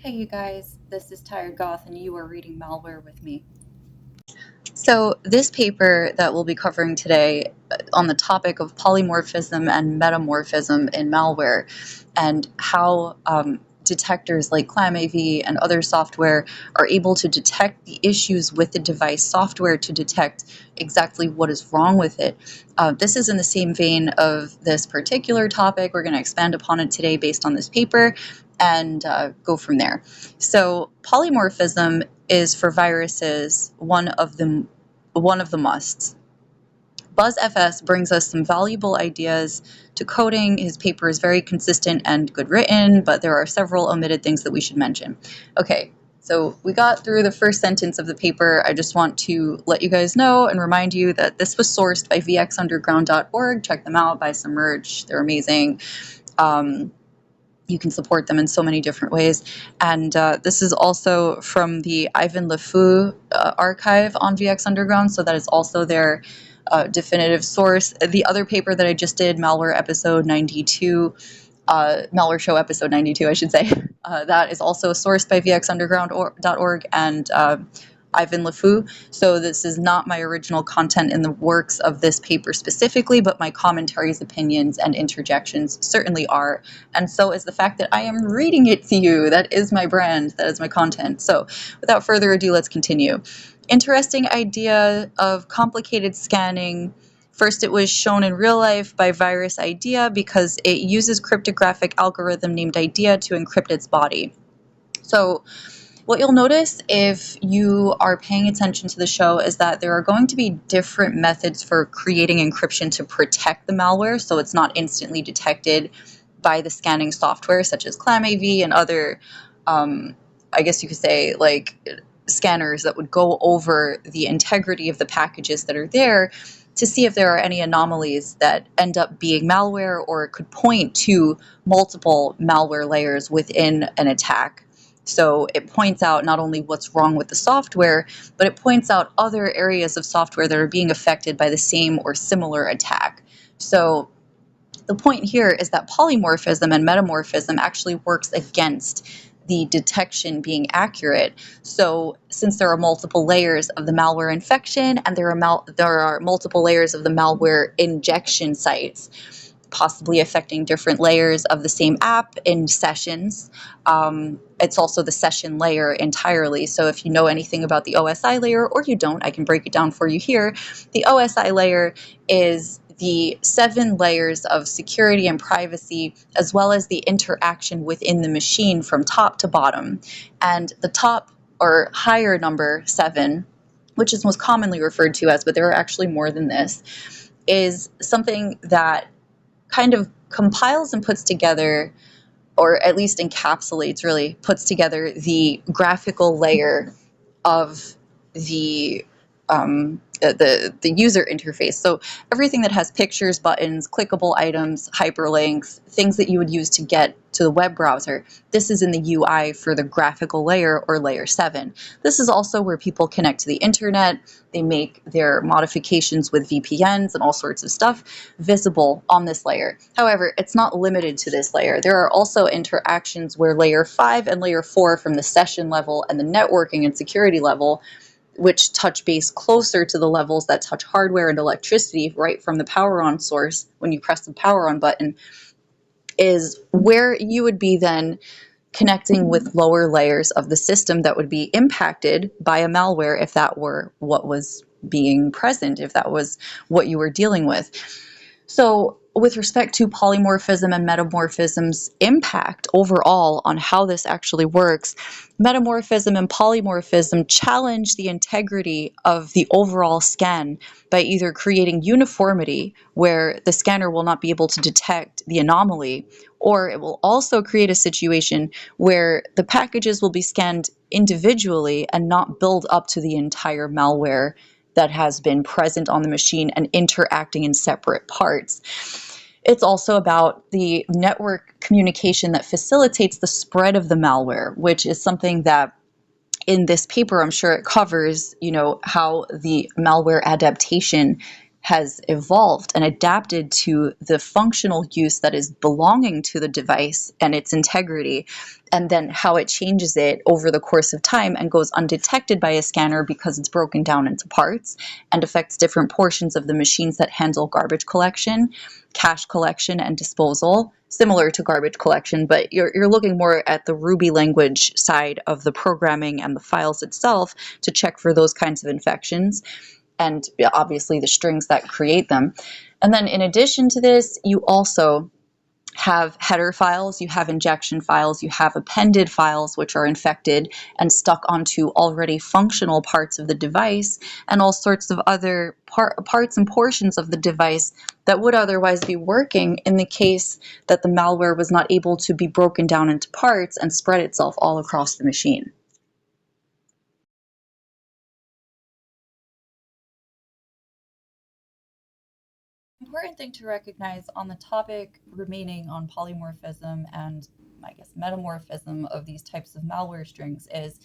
Hey you guys, this is Tired Goth and you are reading Malware with me. So this paper that we'll be covering today on the topic of polymorphism and metamorphism in malware and how detectors like ClamAV and other software are able to detect the issues with the device software to detect exactly what is wrong with it. This is in the same vein of this particular topic. We're going to expand upon it today based on this paper and go from there. So polymorphism is for viruses one of the musts. BuzzFS brings us some valuable ideas to coding. His paper is very consistent and good written, but there are several omitted things that we should mention. Okay, so we got through the first sentence of the paper. I just want to let you guys know and remind you that this was sourced by vxunderground.org. Check them out, buy some merch. They're amazing. You can support them in so many different ways. And this is also from the Ivan LeFou archive on VX Underground, so that is also their definitive source. The other paper that I just did, Malware episode 92, Malware show episode 92, I should say, that is also sourced by vxunderground.org and Ivan LeFou. So this is not my original content in the works of this paper specifically, but my commentaries, opinions, and interjections certainly are. And so is the fact that I am reading it to you. That is my brand. That is my content. So without further ado, let's continue. Interesting idea of complicated scanning. First, it was shown in real life by Virus Idea because it uses cryptographic algorithm named Idea to encrypt its body. So what you'll notice if you are paying attention to the show is that there are going to be different methods for creating encryption to protect the malware so it's not instantly detected by the scanning software such as ClamAV and other, I guess you could say, like scanners that would go over the integrity of the packages that are there to see if there are any anomalies that end up being malware or could point to multiple malware layers within an attack. So it points out not only what's wrong with the software, but it points out other areas of software that are being affected by the same or similar attack. So the point here is that polymorphism and metamorphism actually works against the detection being accurate. So since there are multiple layers of the malware infection and there are multiple layers of the malware injection sites, possibly affecting different layers of the same app in sessions. It's also the session layer entirely. So if you know anything about the OSI layer, or you don't, I can break it down for you here. The OSI layer is the 7 layers of security and privacy, as well as the interaction within the machine from top to bottom. And the top or higher number 7, which is most commonly referred to as, but there are actually more than this, is something that kind of compiles and puts together, or at least encapsulates, really puts together the graphical layer of the user interface. So everything that has pictures, buttons, clickable items, hyperlinks, things that you would use to get to the web browser, this is in the UI for the graphical layer, or layer 7. This is also where people connect to the internet. They make their modifications with VPNs and all sorts of stuff visible on this layer. However, it's not limited to this layer. There are also interactions where layer 5 and layer 4 from the session level and the networking and security level, which touch base closer to the levels that touch hardware and electricity right from the power on source when you press the power on button, is where you would be then connecting with lower layers of the system that would be impacted by a malware if that were what was being present, if that was what you were dealing with. So with respect to polymorphism and metamorphism's impact overall on how this actually works, metamorphism and polymorphism challenge the integrity of the overall scan by either creating uniformity, where the scanner will not be able to detect the anomaly, or it will also create a situation where the packages will be scanned individually and not build up to the entire malware that has been present on the machine and interacting in separate parts. It's also about the network communication that facilitates the spread of the malware, which is something that in this paper, I'm sure it covers, how the malware adaptation has evolved and adapted to the functional use that is belonging to the device and its integrity, and then how it changes it over the course of time and goes undetected by a scanner because it's broken down into parts and affects different portions of the machines that handle garbage collection, cash collection, and disposal, similar to garbage collection, but you're looking more at the Ruby language side of the programming and the files itself to check for those kinds of infections, and obviously the strings that create them. And then in addition to this, you also have header files, you have injection files, you have appended files, which are infected and stuck onto already functional parts of the device, and all sorts of other parts and portions of the device that would otherwise be working in the case that the malware was not able to be broken down into parts and spread itself all across the machine. Important thing to recognize on the topic remaining on polymorphism and, I guess, metamorphism of these types of malware strings is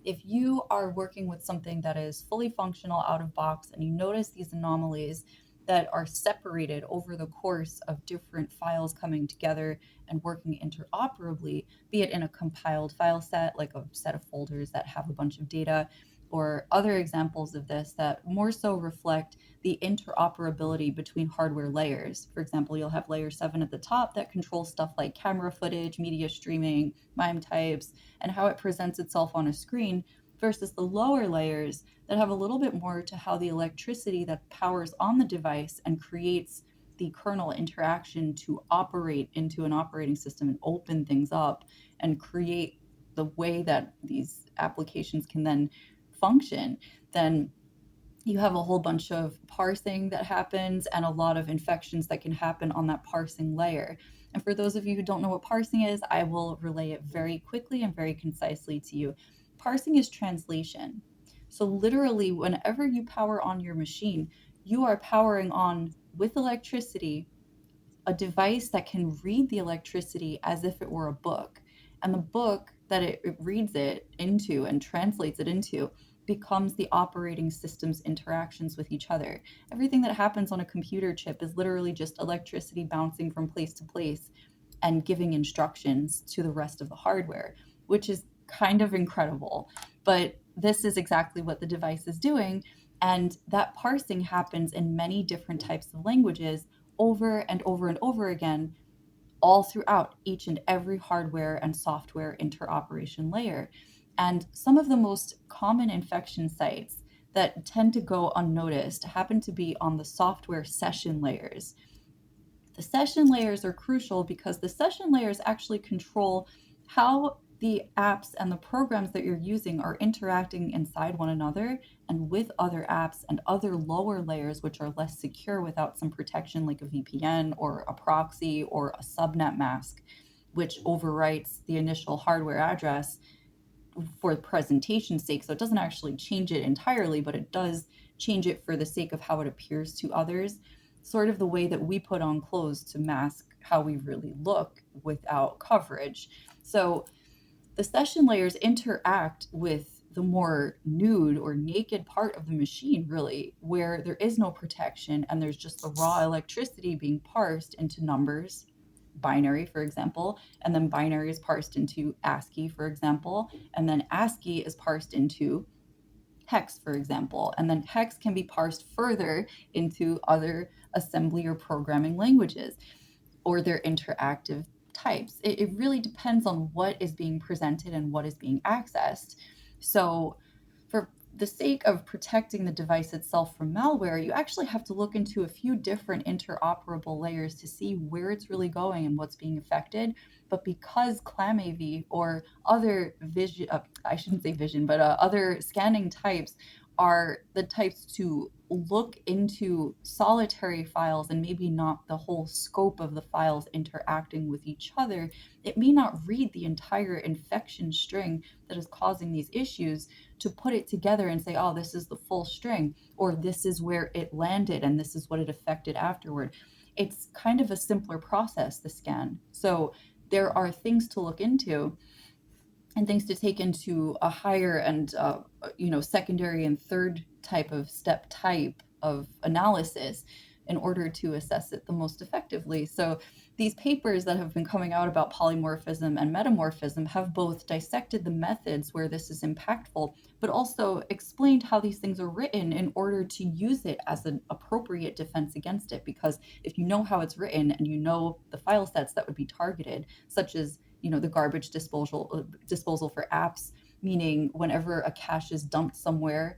if you are working with something that is fully functional out of box and you notice these anomalies that are separated over the course of different files coming together and working interoperably, be it in a compiled file set, like a set of folders that have a bunch of data, or other examples of this that more so reflect the interoperability between hardware layers. For example, you'll have layer 7 at the top that controls stuff like camera footage, media streaming, MIME types, and how it presents itself on a screen, versus the lower layers that have a little bit more to how the electricity that powers on the device and creates the kernel interaction to operate into an operating system and open things up and create the way that these applications can then function. Then you have a whole bunch of parsing that happens and a lot of infections that can happen on that parsing layer. And for those of you who don't know what parsing is, I will relay it very quickly and very concisely to you. Parsing is translation. So, literally, whenever you power on your machine, you are powering on with electricity a device that can read the electricity as if it were a book. And the book that it reads it into and translates it into becomes the operating system's interactions with each other. Everything that happens on a computer chip is literally just electricity bouncing from place to place and giving instructions to the rest of the hardware, which is kind of incredible. But this is exactly what the device is doing. And that parsing happens in many different types of languages over and over and over again, all throughout each and every hardware and software interoperation layer. And some of the most common infection sites that tend to go unnoticed happen to be on the software session layers. The session layers are crucial because the session layers actually control how the apps and the programs that you're using are interacting inside one another and with other apps and other lower layers, which are less secure without some protection like a VPN or a proxy or a subnet mask, which overwrites the initial hardware address for presentation's sake. So it doesn't actually change it entirely, but it does change it for the sake of how it appears to others, sort of the way that we put on clothes to mask how we really look without coverage. So the session layers interact with the more nude or naked part of the machine, really, where there is no protection and there's just the raw electricity being parsed into numbers, binary, for example, and then binary is parsed into ASCII, for example, and then ASCII is parsed into hex, for example, and then hex can be parsed further into other assembly or programming languages or their interactive types. It really depends on what is being presented and what is being accessed. So, for the sake of protecting the device itself from malware, you actually have to look into a few different interoperable layers to see where it's really going and what's being affected. But because ClamAV or other vision, I shouldn't say vision, but other scanning types are the types to look into solitary files and maybe not the whole scope of the files interacting with each other, it may not read the entire infection string that is causing these issues to put it together and say, oh, this is the full string, or this is where it landed and this is what it affected afterward. It's kind of a simpler process, the scan. So there are things to look into and things to take into a higher and secondary and third type of step type of analysis in order to assess it the most effectively. So these papers that have been coming out about polymorphism and metamorphism have both dissected the methods where this is impactful, but also explained how these things are written in order to use it as an appropriate defense against it. Because if you know how it's written and you know the file sets that would be targeted, such as the garbage disposal for apps, meaning whenever a cache is dumped somewhere,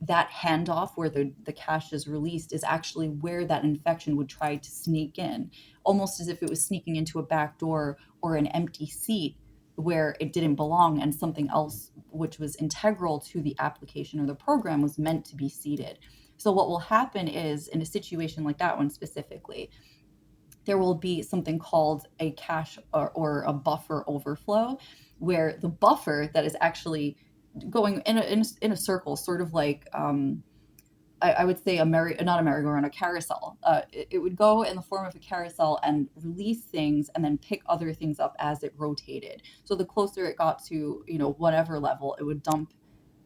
that handoff where the cache is released is actually where that infection would try to sneak in, almost as if it was sneaking into a back door or an empty seat where it didn't belong, and something else which was integral to the application or the program was meant to be seated. So what will happen is, in a situation like that one specifically, there will be something called a cache or a buffer overflow, where the buffer that is actually going in a circle, sort of like I would say not a merry-go-round, a carousel. It would go in the form of a carousel and release things and then pick other things up as it rotated. So the closer it got to whatever level, it would dump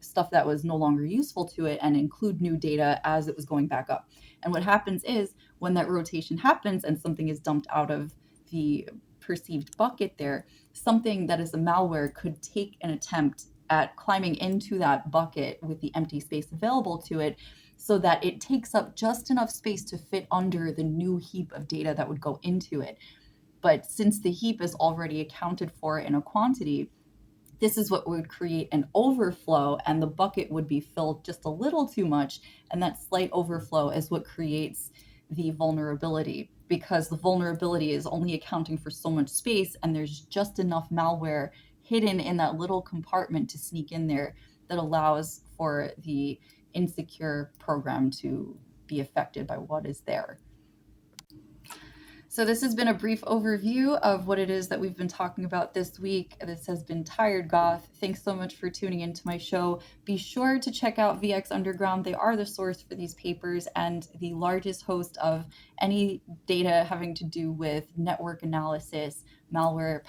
stuff that was no longer useful to it and include new data as it was going back up. And what happens is, when that rotation happens and something is dumped out of the perceived bucket there, something that is a malware could take an attempt at climbing into that bucket with the empty space available to it, so that it takes up just enough space to fit under the new heap of data that would go into it. But since the heap is already accounted for in a quantity, this is what would create an overflow, and the bucket would be filled just a little too much. And that slight overflow is what creates the vulnerability, because the vulnerability is only accounting for so much space, and there's just enough malware hidden in that little compartment to sneak in there that allows for the insecure program to be affected by what is there. So this has been a brief overview of what it is that we've been talking about this week. This has been Tired Goth. Thanks so much for tuning into my show. Be sure to check out VX Underground. They are the source for these papers and the largest host of any data having to do with network analysis, malware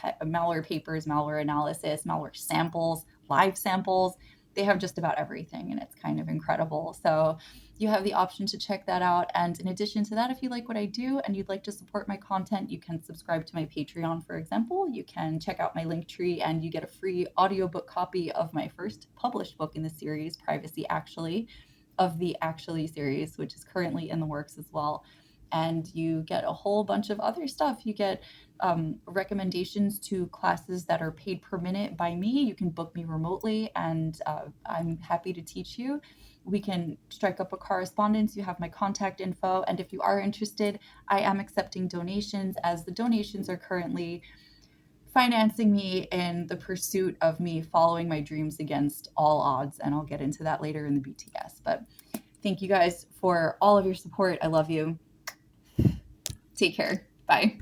papers, malware analysis, malware samples, live samples. They have just about everything, and it's kind of incredible. So you have the option to check that out. And in addition to that, if you like what I do and you'd like to support my content, you can subscribe to my Patreon, for example. You can check out my Linktree and you get a free audiobook copy of my first published book in the series, Privacy Actually, of the Actually series, which is currently in the works as well. And you get a whole bunch of other stuff. You get recommendations to classes that are paid per minute by me. You can book me remotely, and I'm happy to teach you. We can strike up a correspondence. You have my contact info. And if you are interested, I am accepting donations, as the donations are currently financing me in the pursuit of me following my dreams against all odds. And I'll get into that later in the BTS. But thank you guys for all of your support. I love you. Take care. Bye.